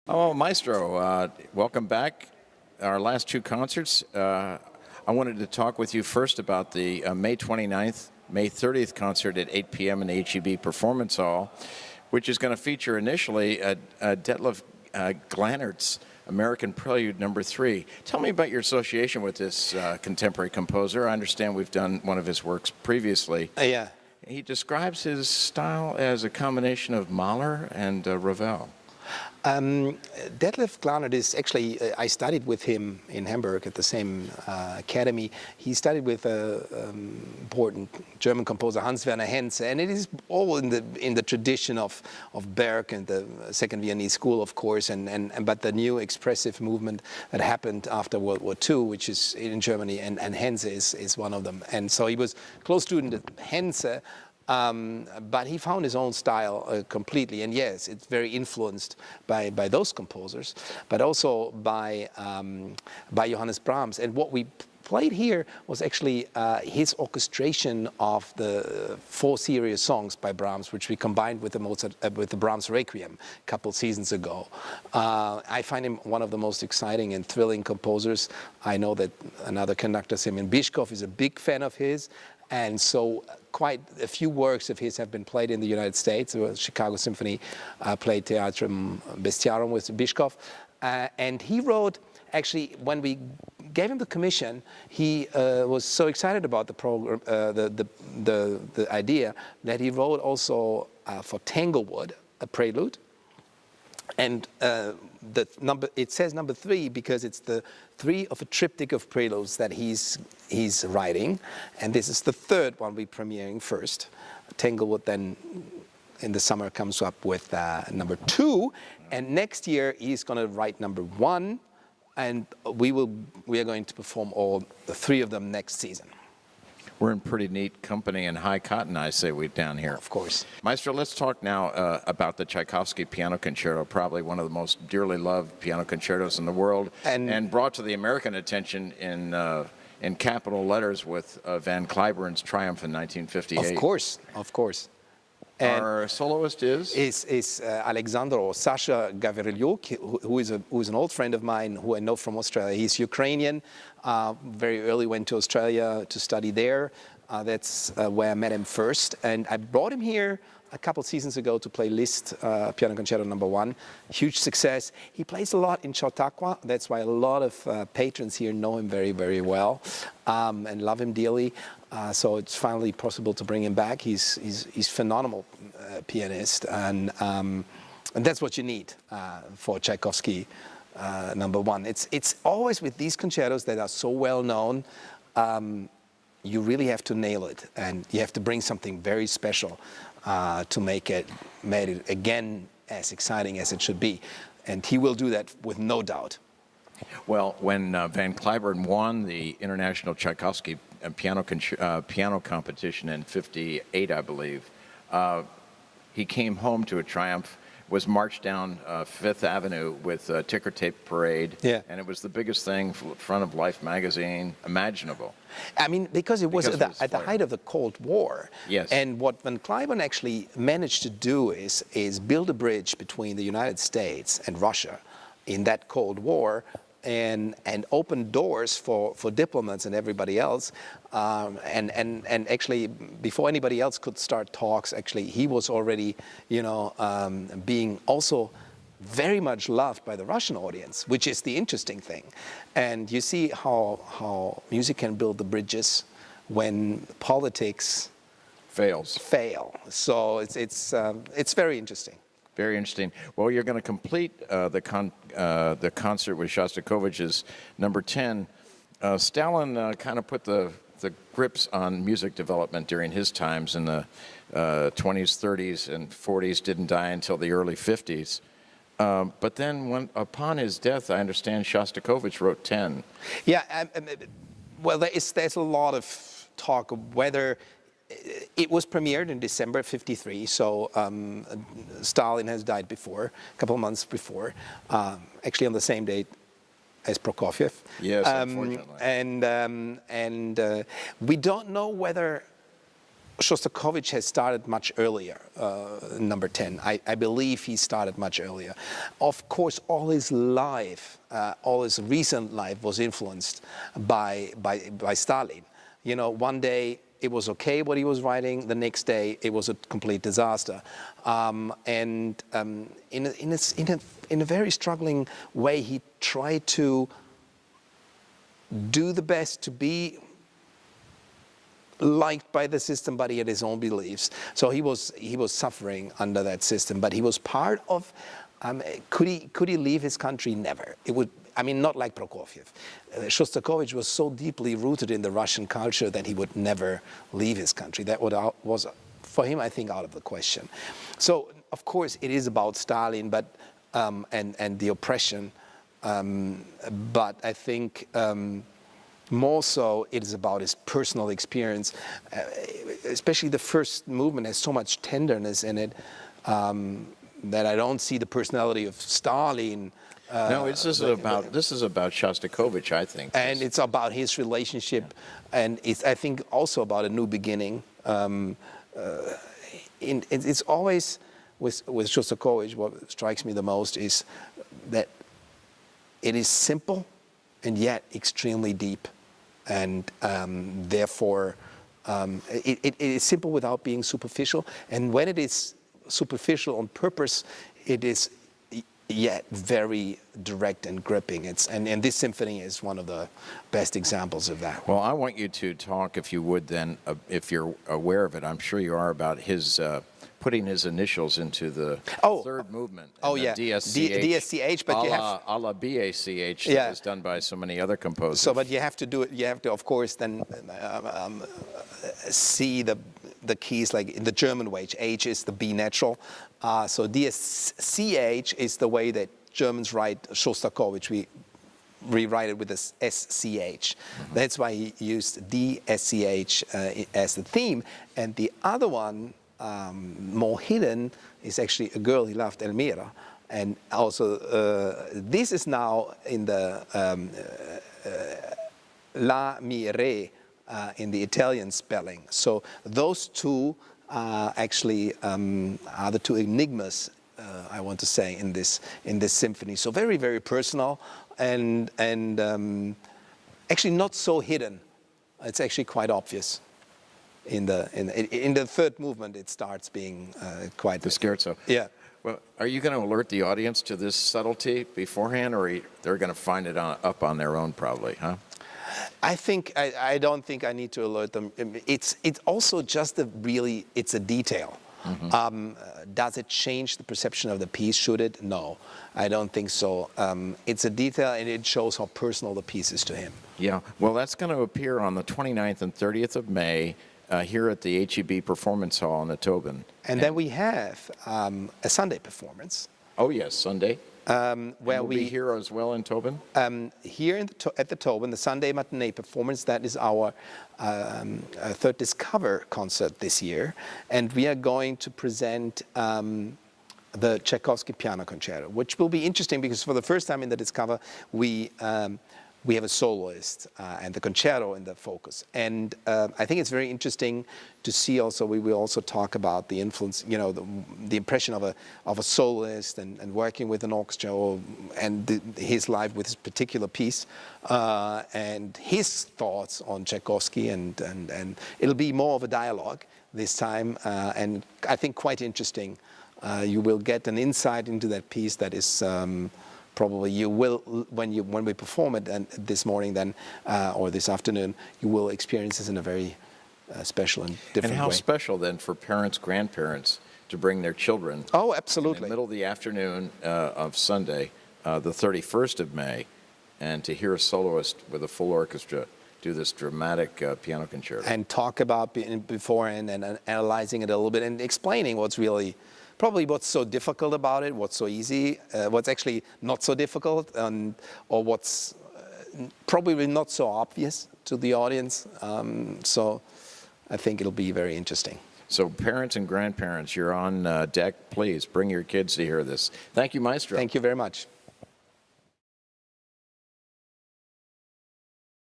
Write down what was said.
Oh, Maestro, welcome back. Our last two concerts. I wanted to talk with you first about the May 29th, May 30th concert at 8 p.m. in the HEB Performance Hall, which is going to feature initially DETLEV GLANERT's American Prelude No. 3. Tell me about your association with this contemporary composer. I understand we've done one of his works previously. Yeah. He describes his style as a combination of Mahler and Ravel. DETLEV GLANERT is actually, I studied with him in Hamburg at the same academy. He studied with important German composer Hans-Werner Henze, and it is all in the tradition of Berg and the Second Viennese School, of course, but the new expressive movement that happened after World War II, which is in Germany, and Henze is one of them. And so he was close student at Henze. But he found his own style completely, and yes, it's very influenced by those composers, but also by Johannes Brahms. And what we played here was actually his orchestration of the 4 serious songs by Brahms, which we combined with the Brahms Requiem a couple seasons ago. I find him one of the most exciting and thrilling composers. I know that another conductor, Semyon Bishkov, is a big fan of his. And so quite a few works of his have been played in the United States. The Chicago Symphony played Theatrum Bestiarum with Bishkov. And he wrote, actually, when we gave him the commission, he was so excited about the program, the idea, that he wrote also for Tanglewood, a prelude. And it says number 3 because it's the 3 of a triptych of preludes that he's writing, and this is the 3rd one we're premiering first. Tanglewood then in the summer comes up with number 2, and next year he's going to write number 1, and we are going to perform all the 3 of them next season. We're in pretty neat company and high cotton, I say, down here. Of course. Maestro, let's talk now about the Tchaikovsky Piano Concerto, probably one of the most dearly loved piano concertos in the world, and brought to the American attention in capital letters with Van Cliburn's triumph in 1958. Of course, of course. Our soloist is Alexander or Sasha Gavrylyuk, who is an old friend of mine who I know from Australia. He's Ukrainian, very early went to Australia to study there. That's where I met him first. And I brought him here a couple seasons ago to play Liszt Piano Concerto No. 1. Huge success. He plays a lot in Chautauqua. That's why a lot of patrons here know him very, very well and love him dearly. So it's finally possible to bring him back. He's phenomenal pianist, and that's what you need for Tchaikovsky No. 1. It's always with these concertos that are so well known. You really have to nail it, and you have to bring something very special to make it again as exciting as it should be. And he will do that with no doubt. Well, when Van Cliburn won the International Tchaikovsky piano competition in '58, I believe, he came home to a triumph, was marched down Fifth Avenue with a ticker tape parade, and it was the biggest thing in front of Life magazine imaginable. I mean, because it was at the height of the Cold War. Yes. And what Van Cliburn actually managed to do is build a bridge between the United States and Russia in that Cold War, and open doors for diplomats and everybody else. And actually, before anybody else could start talks, actually, he was already, being also very much loved by the Russian audience, which is the interesting thing. And you see how music can build the bridges when politics fail. So it's very interesting. Very interesting. Well, you're going to complete the concert with Shostakovich's number 10. Stalin kind of put the grips on music development during his times in the 20s, 30s, and 40s. Didn't die until the early 50s. But then, upon his death, I understand Shostakovich wrote 10. Yeah. Well, there's a lot of talk of whether. It was premiered in December '53, so Stalin has died before, a couple of months before, actually on the same date as Prokofiev. Yes, unfortunately. And we don't know whether Shostakovich has started much earlier, number 10. I believe he started much earlier. Of course, all his life, all his recent life was influenced by Stalin. You know, one day it was okay what he was writing, the next day it was a complete disaster. In a very struggling way, he tried to do the best to be liked by the system, but he had his own beliefs. So he was suffering under that system, but he was part of. Could he leave his country? Never. It would. I mean, not like Prokofiev. Shostakovich was so deeply rooted in the Russian culture that he would never leave his country. That was for him, I think, out of the question. So of course it is about Stalin, but and the oppression. But I think. More so, it is about his personal experience. Especially the first movement has so much tenderness in it that I don't see the personality of Stalin. No, this is about Shostakovich, I think. And it's about his relationship, and it's, I think, also about a new beginning. It's always with Shostakovich, what strikes me the most is that it is simple and yet extremely deep. And therefore, it is simple without being superficial. And when it is superficial on purpose, it is yet very direct and gripping. And this symphony is one of the best examples of that. Well, I want you to talk, if you would, then, if you're aware of it, I'm sure you are, about his putting his initials into the third movement. Oh, yeah. DSCH, but you have... a la BACH, that was done by so many other composers. So, but you have to do it, you have to, of course, then see the keys, like in the German way. H is the B natural. So DSCH is the way that Germans write Shostakovich. We rewrite it with a SCH. That's why he used DSCH as the theme. And the other one, more hidden, is actually A Girl He Loved, Elmira. And also, this is now in the La Mi Re in the Italian spelling. So those two actually are the two enigmas, I want to say, in this symphony. So very, very personal and actually not so hidden. It's actually quite obvious. In the third movement, it starts being quite the scherzo. Yeah. Well, are you going to alert the audience to this subtlety beforehand, or they're going to find it up on their own, probably, huh? I don't think I need to alert them. It's also just it's a detail. Does it change the perception of the piece? Should it? No, I don't think so. It's a detail, and it shows how personal the piece is to him. Yeah. Well, that's going to appear on the 29th and 30th of May. Here at the HEB Performance Hall in the Tobin. And then we have a Sunday performance. Oh, yes, Sunday. Where we'll be here as well in Tobin? Here at the Tobin, the Sunday matinee performance, that is our third Discover concert this year. And we are going to present the Tchaikovsky Piano Concerto, which will be interesting because for the first time in the Discover, we have a soloist and the concerto in the focus. And I think it's very interesting to see also, we will also talk about the influence, you know, the impression of a soloist and working with an orchestra and his life with this particular piece and his thoughts on Tchaikovsky and it'll be more of a dialogue this time and I think quite interesting. You will get an insight into that piece that is probably you will, when we perform it this morning then, or this afternoon, you will experience this in a very special and different way. And how special then for parents, grandparents to bring their children. Oh, absolutely. In the middle of the afternoon of Sunday, the 31st of May, and to hear a soloist with a full orchestra do this dramatic piano concerto. And talk about beforehand and analyzing it a little bit and explaining what's really probably what's so difficult about it, what's so easy, what's actually not so difficult, or what's probably not so obvious to the audience. So I think it'll be very interesting. So parents and grandparents, you're on deck. Please bring your kids to hear this. Thank you, Maestro. Thank you very much.